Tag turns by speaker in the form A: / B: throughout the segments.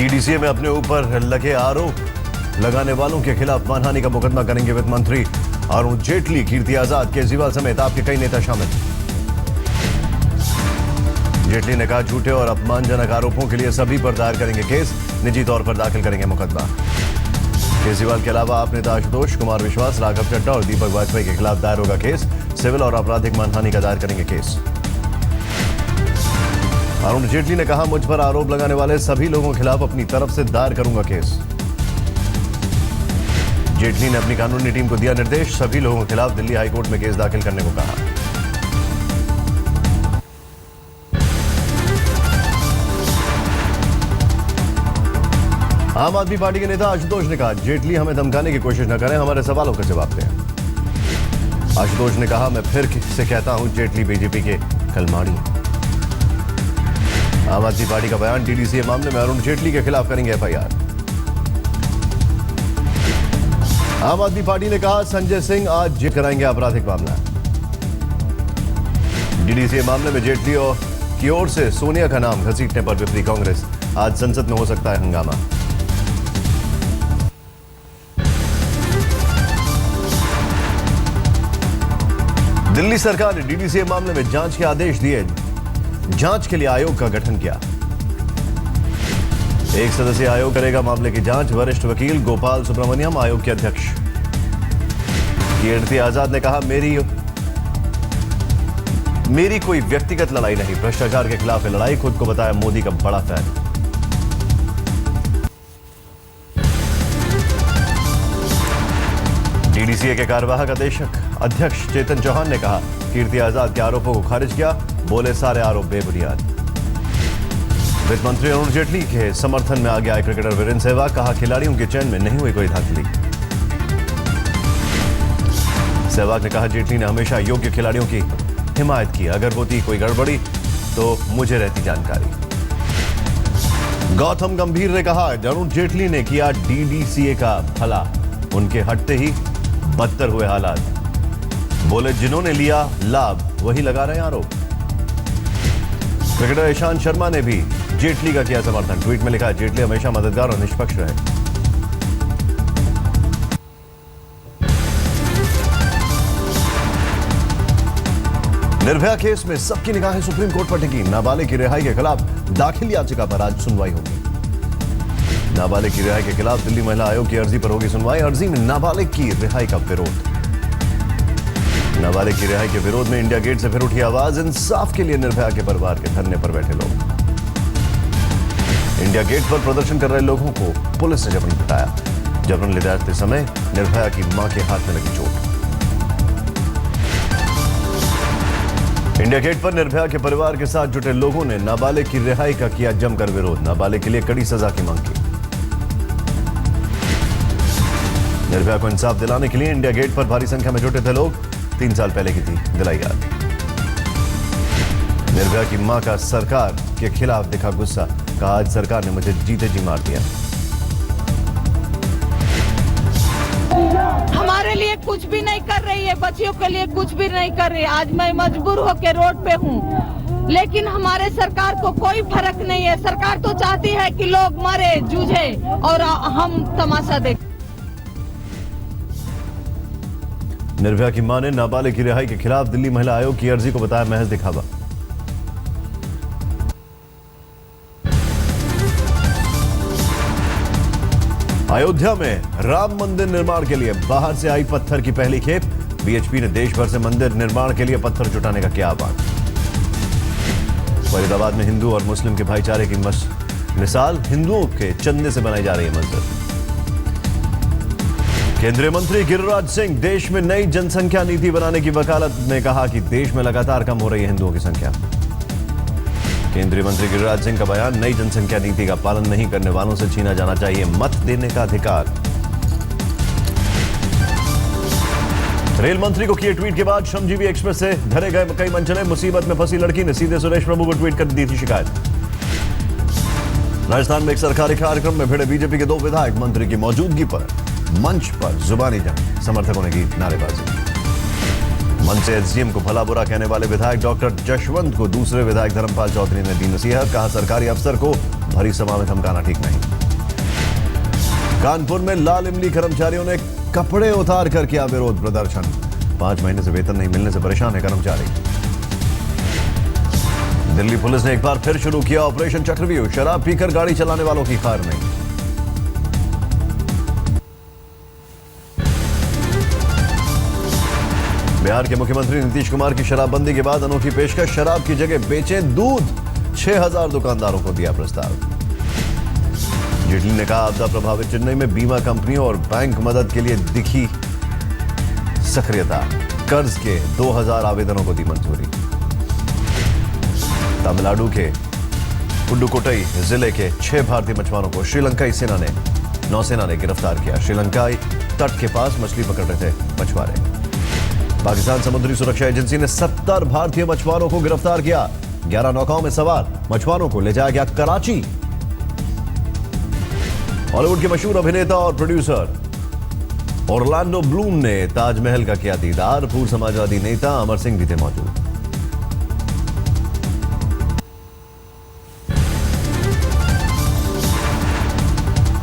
A: DDCA में अपने ऊपर लगे आरोप लगाने वालों के खिलाफ मानहानि का मुकदमा करेंगे वित्त मंत्री अरुण जेटली, कीर्ति आजाद, केजरीवाल समेत आपके कई नेता शामिल। जेटली ने कहा झूठे और अपमानजनक आरोपों के लिए सभी पर दायर करेंगे केस, निजी तौर पर दाखिल करेंगे मुकदमा। केजरीवाल के अलावा आप नेता आशुतोष कुमार विश्वास, राघव चड्ढा और दीपक वाजपेयी के खिलाफ दायर होगा केस, सिविल और आपराधिक मानहानि का दायर करेंगे केस। अरुण जेटली ने कहा मुझ पर आरोप लगाने वाले सभी लोगों के खिलाफ अपनी तरफ से दायर करूंगा केस। जेटली ने अपनी कानूनी टीम को दिया निर्देश, सभी लोगों के खिलाफ दिल्ली हाईकोर्ट में केस दाखिल करने को कहा। आम आदमी पार्टी के नेता आशुतोष ने कहा जेटली हमें धमकाने की कोशिश न करें, हमारे सवालों का जवाब दें। आशुतोष ने कहा मैं फिर से कहता हूं जेटली बीजेपी के कलमाड़ी। आम आदमी पार्टी का बयान, डीडीसीए मामले में अरुण जेटली के खिलाफ करेंगे एफआईआर। आम आदमी पार्टी ने कहा संजय सिंह आज कराएंगे आपराधिक मामला। डीडीसीए मामले में जेटली की ओर से सोनिया का नाम घसीटने पर विपरी कांग्रेस, आज संसद में हो सकता है हंगामा। दिल्ली सरकार ने डीडीसीए मामले में जांच के आदेश दिए, जांच के लिए आयोग का गठन किया। एक सदस्यीय आयोग करेगा मामले की जांच, वरिष्ठ वकील गोपाल सुब्रमण्यम आयोग के अध्यक्ष। कीर्ति आजाद ने कहा मेरी कोई व्यक्तिगत लड़ाई नहीं, भ्रष्टाचार के खिलाफ है लड़ाई, खुद को बताया मोदी का बड़ा फैन। डीडीसीए के कार्यवाहक अध्यक्ष चेतन चौहान ने कहा कीर्ति आजाद के आरोपों को खारिज किया, बोले सारे आरोप बेबुनियाद। वित्त मंत्री अरुण जेटली के समर्थन में आगे आए क्रिकेटर वीरेंद्र सहवाग, कहा खिलाड़ियों के चयन में नहीं हुई कोई धांधली। सहवाग ने कहा जेटली ने हमेशा योग्य खिलाड़ियों की हिमायत की, अगर होती कोई गड़बड़ी तो मुझे रहती जानकारी। गौतम गंभीर ने कहा अरुण जेटली ने किया डीडीसीए का भला, उनके हटते ही बदतर हुए हालात, बोले जिन्होंने लिया लाभ वही लगा रहे आरोप। क्रिकेटर ईशांत शर्मा ने भी जेटली का किया समर्थन, ट्वीट में लिखा जेटली हमेशा मददगार और निष्पक्ष रहे। निर्भया केस में सबकी निगाहें सुप्रीम कोर्ट पर टिकी, नाबालिग की रिहाई के खिलाफ दाखिल याचिका पर आज सुनवाई होगी। नाबालिग की रिहाई के खिलाफ दिल्ली महिला आयोग की अर्जी पर होगी सुनवाई, अर्जी में नाबालिग की रिहाई का विरोध। नाबालिग की रिहाई के विरोध में इंडिया गेट से फिर उठी आवाज, इंसाफ के लिए निर्भया के परिवार के धरने पर बैठे लोग। इंडिया गेट पर प्रदर्शन कर रहे लोगों को पुलिस ने जबरन पिटाया, जबरन ले जाते समय निर्भया की मां के हाथ में लगी चोट। इंडिया गेट पर निर्भया के परिवार के साथ जुटे लोगों ने नाबालिग की रिहाई का किया जमकर विरोध, नाबालिग के लिए कड़ी सजा की मांग की। निर्भया को इंसाफ दिलाने के लिए इंडिया गेट पर भारी संख्या में जुटे थे लोग, 3 साल पहले की थी दिलाई याद। निर्भया की मां का सरकार के खिलाफ दिखा गुस्सा, कहा आज सरकार ने मुझे जीते जी मार दिया।
B: हमारे लिए कुछ भी नहीं कर रही है, बच्चियों के लिए कुछ भी नहीं कर रही है। आज मैं मजबूर होकर रोड पे हूँ, लेकिन हमारे सरकार को कोई फर्क नहीं है। सरकार तो चाहती है कि लोग मरे, जूझे और हम तमाशा देखें।
A: निर्भया की मां ने नाबालिग की रिहाई के खिलाफ दिल्ली महिला आयोग की अर्जी को बताया महज दिखावा। अयोध्या में राम मंदिर निर्माण के लिए बाहर से आई पत्थर की पहली खेप, बीएचपी ने देश भर से मंदिर निर्माण के लिए पत्थर जुटाने का किया आह्वान। फरीदाबाद में हिंदू और मुस्लिम के भाईचारे की मिसाल, हिंदुओं के चंदे से बनाई जा रही है मंदिर। केंद्रीय मंत्री गिरिराज सिंह देश में नई जनसंख्या नीति बनाने की वकालत में कहा कि देश में लगातार कम हो रही है हिंदुओं की संख्या। केंद्रीय मंत्री गिरिराज सिंह का बयान, नई जनसंख्या नीति का पालन नहीं करने वालों से छीना जाना चाहिए मत देने का अधिकार। रेल मंत्री को किए ट्वीट के बाद श्रमजीवी एक्सप्रेस से धरे गए कई मंचले, मुसीबत में फंसी लड़की ने सीधे सुरेश प्रभु को ट्वीट कर दी थी शिकायत। राजस्थान में एक सरकारी कार्यक्रम में भिड़े बीजेपी के 2 विधायक, मंत्री की मौजूदगी पर मंच पर जुबानी जंग, समर्थकों ने की नारेबाजी। मन से एसडीएम को भला बुरा कहने वाले विधायक डॉक्टर जशवंत को दूसरे विधायक धर्मपाल चौधरी ने दी नसीहत। कहा, सरकारी अफसर को भरी सभा में धमकाना ठीक नहीं। कानपुर में लाल इमली कर्मचारियों ने कपड़े उतार कर किया विरोध प्रदर्शन। 5 महीने से वेतन नहीं मिलने से परेशान है कर्मचारी। दिल्ली पुलिस ने एक बार फिर शुरू किया ऑपरेशन चक्रव्यूह। शराब पीकर गाड़ी चलाने वालों की खैर नहीं। बिहार के मुख्यमंत्री नीतीश कुमार की शराबबंदी के बाद अनोखी पेशकश। शराब की जगह बेचे दूध। 6000 दुकानदारों को दिया प्रस्ताव। जेटली ने कहा, आपदा प्रभावित चेन्नई में बीमा कंपनियों और बैंक मदद के लिए दिखी सक्रियता। कर्ज के 2000 आवेदनों को दी मंजूरी। तमिलनाडु के पुडुकोट्टई जिले के 6 भारतीय मछुआरों को श्रीलंकाई नौसेना ने गिरफ्तार किया। श्रीलंकाई तट के पास मछली पकड़ रहे थे मछुआरे। पाकिस्तान समुद्री सुरक्षा एजेंसी ने 70 भारतीय मछुआरों को गिरफ्तार किया। 11 नौकाओं में सवार मछुआरों को ले जाया गया कराची। हॉलीवुड के मशहूर अभिनेता और प्रोड्यूसर ऑरलैंडो ब्लूम ने ताजमहल का किया दीदार। पूर्व समाजवादी नेता अमर सिंह भी थे मौजूद।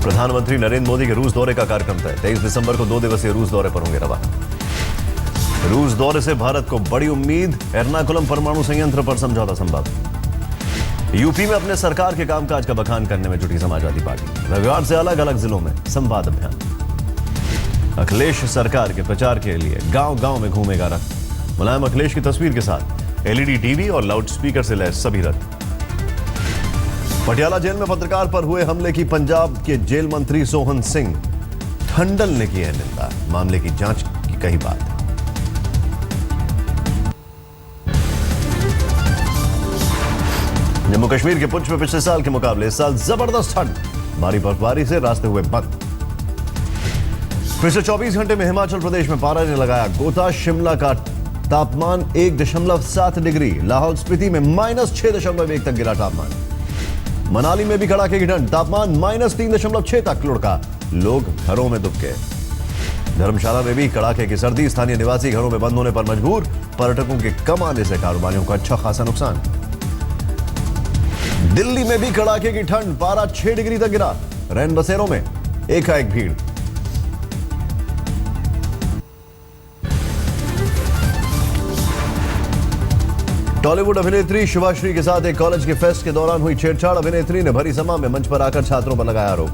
A: प्रधानमंत्री नरेंद्र मोदी के रूस दौरे का कार्यक्रम तय। 23 दिसंबर को 2 दिवसीय रूस दौरे पर होंगे रवाना। रूस दौरे से भारत को बड़ी उम्मीद। एर्नाकुलम परमाणु संयंत्र पर समझौता संभव। यूपी में अपने सरकार के कामकाज का बखान करने में जुटी समाजवादी पार्टी। रविवार से अलग अलग जिलों में संवाद अभियान। अखिलेश सरकार के प्रचार के लिए गांव-गांव में घूमेगा रथ। मुलायम अखिलेश की तस्वीर के साथ एलईडी टीवी और लाउडस्पीकर से लैस सभी रथ। पटियाला जेल में पत्रकार पर हुए हमले की पंजाब के जेल मंत्री सोहन सिंह ठंडल ने की है निंदा। मामले की जांच की कही बात। जम्मू कश्मीर के पुंछ में पिछले साल के मुकाबले इस साल जबरदस्त ठंड। भारी बर्फबारी से रास्ते हुए बंद। पिछले 24 घंटे में हिमाचल प्रदेश में पारा ने लगाया गोता। शिमला का तापमान 1.7 डिग्री। लाहौल स्पीति में -6.1 तक गिरा तापमान। मनाली में भी कड़ाके की ठंड। तापमान -3.6 तक लुढ़का। लोग घरों में दुबके। धर्मशाला में भी कड़ाके की सर्दी। स्थानीय निवासी घरों में बंद होने पर मजबूर। पर्यटकों के कम आने से कारोबारियों को अच्छा खासा नुकसान। दिल्ली में भी कड़ाके की ठंड। पारा 6 डिग्री तक गिरा। रैन बसेरों में एकाएक भीड़। टॉलीवुड अभिनेत्री शिवाश्री के साथ एक कॉलेज के फेस्ट के दौरान हुई छेड़छाड़। अभिनेत्री ने भरी सभा में मंच पर आकर छात्रों पर लगाया आरोप।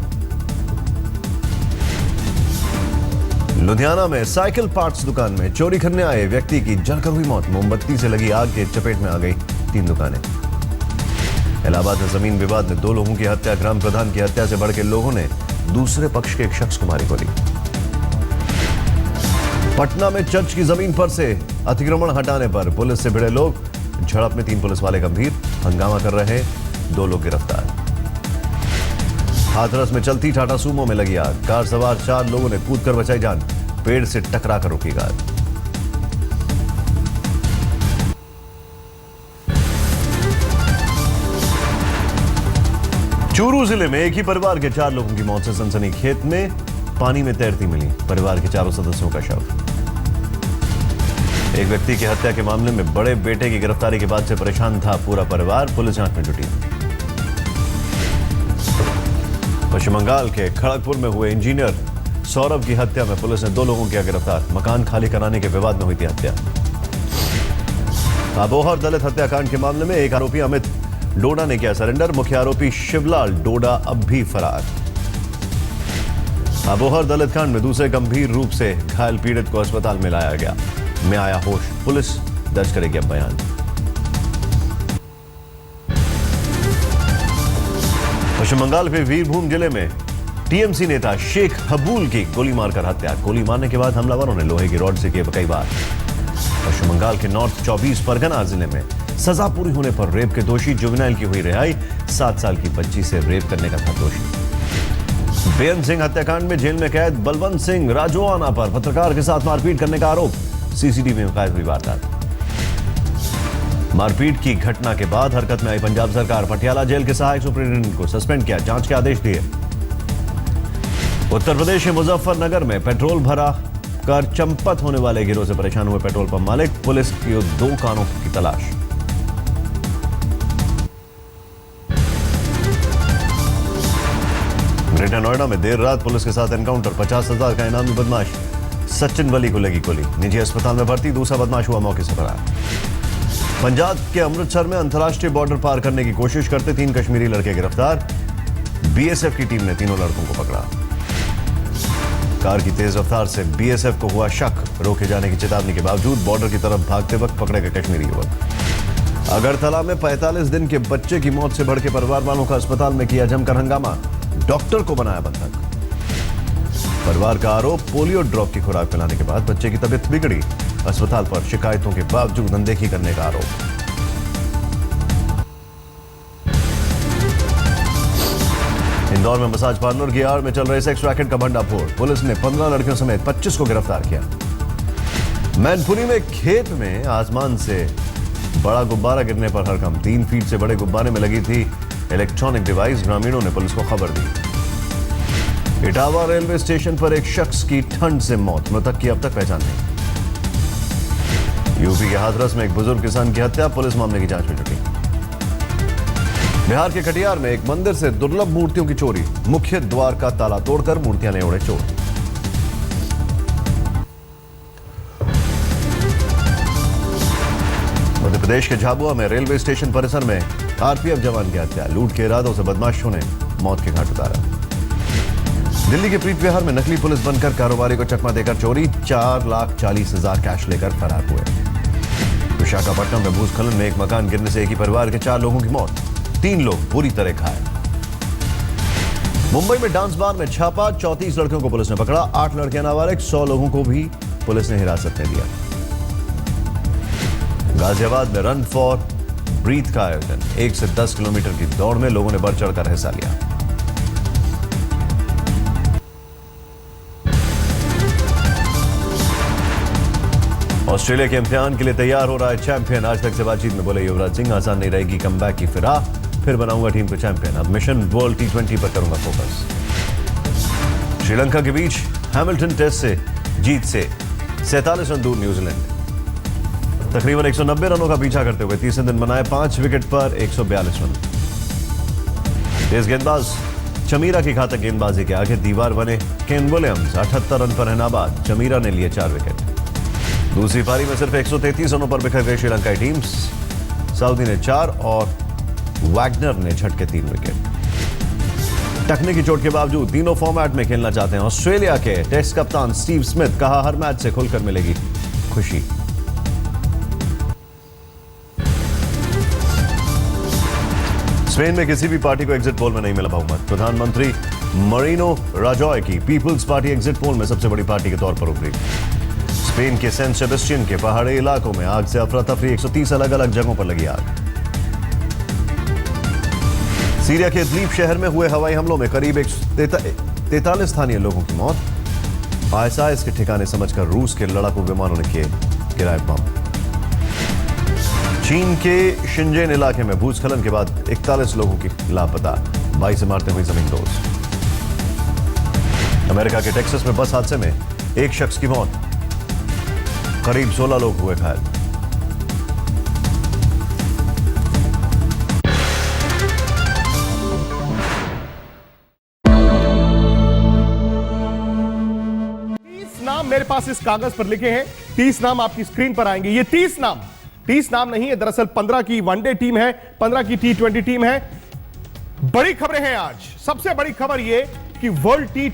A: लुधियाना में साइकिल पार्ट्स दुकान में चोरी करने आए व्यक्ति की जलकर हुई मौत। मोमबत्ती से लगी आग के चपेट में आ गई 3 दुकानें। इलाहाबाद में जमीन विवाद में 2 लोगों की हत्या। ग्राम प्रधान की हत्या से बढ़ के लोगों ने दूसरे पक्ष के एक शख्स को मारी गोली। पटना में चर्च की जमीन पर से अतिक्रमण हटाने पर पुलिस से भिड़े लोग। झड़प में 3 पुलिस वाले गंभीर। हंगामा कर रहे 2 लोग गिरफ्तार। हाथरस में चलती टाटा सूमो में लगी आग। कार सवार 4 लोगों ने कूदकर बचाई जान। पेड़ से टकरा कर रुकी कार। चूरू जिले में एक ही परिवार के 4 लोगों की मौत से सनसनी। खेत में पानी में तैरती मिली परिवार के 4 सदस्यों का शव। एक व्यक्ति की हत्या के मामले में बड़े बेटे की गिरफ्तारी के बाद से परेशान था पूरा परिवार। पुलिस जांच में जुटी। पश्चिम बंगाल के खड़गपुर में हुए इंजीनियर सौरभ की हत्या में पुलिस ने 2 लोगों किया गिरफ्तार। मकान खाली कराने के विवाद में हुई थी हत्या। अबोहर दलित हत्याकांड के मामले में एक आरोपी अमित डोडा ने किया सरेंडर। मुख्य आरोपी शिवलाल डोडा अब भी फरार। अबोहर दलित कांड में दूसरे गंभीर रूप से घायल पीड़ित को अस्पताल में लाया गया। में आया होश। पुलिस दर्ज करेगी अब बयान। पश्चिम बंगाल के वीरभूम जिले में टीएमसी नेता शेख हबूल की गोली मारकर हत्या। गोली मारने के बाद हमलावरों ने लोहे की रॉड से किए कई वार। पश्चिम बंगाल के नॉर्थ 24 परगना जिले में सजा पूरी होने पर रेप के दोषी जुवेनाइल की हुई रिहाई। 7 साल की बच्ची से रेप करने का था दोषी। बेअंत सिंह हत्याकांड में जेल में कैद बलवंत सिंह राजोआना पर पत्रकार के साथ मारपीट करने का आरोप। सीसीटीवी में कैद हुई वारदात। मारपीट की घटना के बाद हरकत में आई पंजाब सरकार। पटियाला जेल के सहायक सुपरिटेंडेंट को सस्पेंड किया। जांच के आदेश दिए। उत्तर प्रदेश के मुजफ्फरनगर में पेट्रोल भरा कर चंपत होने वाले गिरोह से परेशान हुए पेट्रोल पंप मालिक, पुलिस की 2 कारों की तलाश। ग्रेटर नोएडा में देर रात पुलिस के साथ एनकाउंटर, 50,000 का इनामी बदमाश सचिन वली को लगी गोली, निजी अस्पताल में भर्ती, दूसरा बदमाश हुआ मौके से फरार। पंजाब के अमृतसर में अंतर्राष्ट्रीय बॉर्डर पार करने की कोशिश करते 3 कश्मीरी लड़के गिरफ्तार, बीएसएफ की टीम ने तीनों लड़कों को पकड़ा। कार की तेज रफ्तार से बीएसएफ को हुआ शक, रोके जाने की चेतावनी के बावजूद बॉर्डर की तरफ भागते वक्त पकड़े गए कश्मीरी युवक। अगरतला में 45 दिन के बच्चे की मौत से भड़के परिवार वालों का अस्पताल में किया जमकर हंगामा, डॉक्टर को बनाया बंधक। परिवार का आरोप, पोलियो ड्रॉप की खुराक पिलाने के बाद बच्चे की तबीयत बिगड़ी, अस्पताल पर शिकायतों के बावजूद अनदेखी करने का आरोप। इंदौर में मसाज पार्लर की आड़ में चल रहे सेक्स रैकेट का भंडाफोड़, पुलिस ने 15 लड़कियों समेत 25 को गिरफ्तार किया। मैनपुरी में खेत में आसमान से बड़ा गुब्बारा गिरने पर हड़कंप, 3 फीट से बड़े गुब्बारे में लगी थी इलेक्ट्रॉनिक डिवाइस, ग्रामीणों ने पुलिस को खबर दी। इटावा रेलवे स्टेशन पर एक शख्स की ठंड से मौत, मृतक की अब तक पहचान नहीं। यूपी के हाथरस में एक बुजुर्ग किसान की हत्या, पुलिस मामले की जांच में जुटी। बिहार के कटिहार में एक मंदिर से दुर्लभ मूर्तियों की चोरी, मुख्य द्वार का ताला तोड़कर मूर्तियां ले उड़े चोर। मध्य प्रदेश के झाबुआ में रेलवे स्टेशन परिसर में आरपीएफ जवान की हत्या, लूट के इरादों से बदमाशों ने मौत के घाट उतारा। दिल्ली के प्रीत विहार में नकली पुलिस बनकर कारोबारी को चकमा देकर चोरी, 4,40,000 कैश लेकर फरार हुए। विशाखापट्टनम में भूस्खलन में एक मकान गिरने से एक ही परिवार के 4 लोगों की मौत, 3 लोग बुरी तरह घायल। मुंबई में डांस बार में छापा, 34 लड़कियों को पुलिस ने पकड़ा, 8 लड़के नाबालिग, 100 लोगों को भी पुलिस ने हिरासत में लिया। गाजियाबाद में रन फॉर ब्रीथ का आयोजन, 1 से 10 किलोमीटर की दौड़ में लोगों ने बढ़ चढ़कर हिस्सा लिया। ऑस्ट्रेलिया के इम्तिहान के लिए तैयार हो रहा है चैंपियन, आज तक से बातचीत में बोले युवराज सिंह, आसान नहीं रहेगी कमबैक की फिराह, फिर बनाऊंगा टीम को चैंपियन, अब मिशन वर्ल्ड T20 पर करूंगा फोकस। श्रीलंका के बीच हैमिल्टन टेस्ट से जीत से 47 रन दूर न्यूजीलैंड, तकरीबन 190 रनों का पीछा करते हुए तीसरे दिन बनाए 5 विकेट पर 142 रन। तेज गेंदबाज चमीरा की घातक गेंदबाजी के आगे दीवार बने केन विलियम्स, 78 रन पर है नाबाद, चमीरा ने लिए 4 विकेट। दूसरी पारी में सिर्फ 133 रनों पर बिखर गई श्रीलंकाई टीम, सऊदी ने 4 और वैगनर ने झटके 3 विकेट। टकने की चोट के बावजूद तीनों फॉर्मेट में खेलना चाहते हैं ऑस्ट्रेलिया के टेस्ट कप्तान स्टीव स्मिथ, कहा हर मैच से खुलकर मिलेगी खुशी। स्पेन में किसी भी पार्टी को एग्जिट पोल में नहीं मिला बहुमत, प्रधानमंत्री मरीनो राजॉय की पीपल्स पार्टी एग्जिट पोल में सबसे बड़ी पार्टी के तौर पर उभरी। स्पेन के सेंट सेबेस्टियन के पहाड़ी इलाकों में आग से अफरा तफरी, 130 अलग अलग जगहों पर लगी आग। सीरिया के इदलिब शहर में हुए हवाई हमलों में करीब 43 स्थानीय लोगों की मौत, आईएसआईएस के ठिकाने समझकर रूस के लड़ाकू विमानों ने किए गिराए बम। चीन के शिनजेन इलाके में भूस्खलन के बाद 41 लोगों की लापता, 22 से मारते हुए जमींदोज। अमेरिका के टेक्सास में बस हादसे में एक शख्स की मौत, करीब 16 लोग हुए घायल।
C: नाम मेरे पास इस कागज पर लिखे हैं, 30 नाम आपकी स्क्रीन पर आएंगे। ये 30 नाम नहीं है, दरअसल 15 की वनडे टीम है, 15 की T20 टीम है। बड़ी खबरें हैं आज। सबसे बड़ी खबर ये कि वर्ल्ड T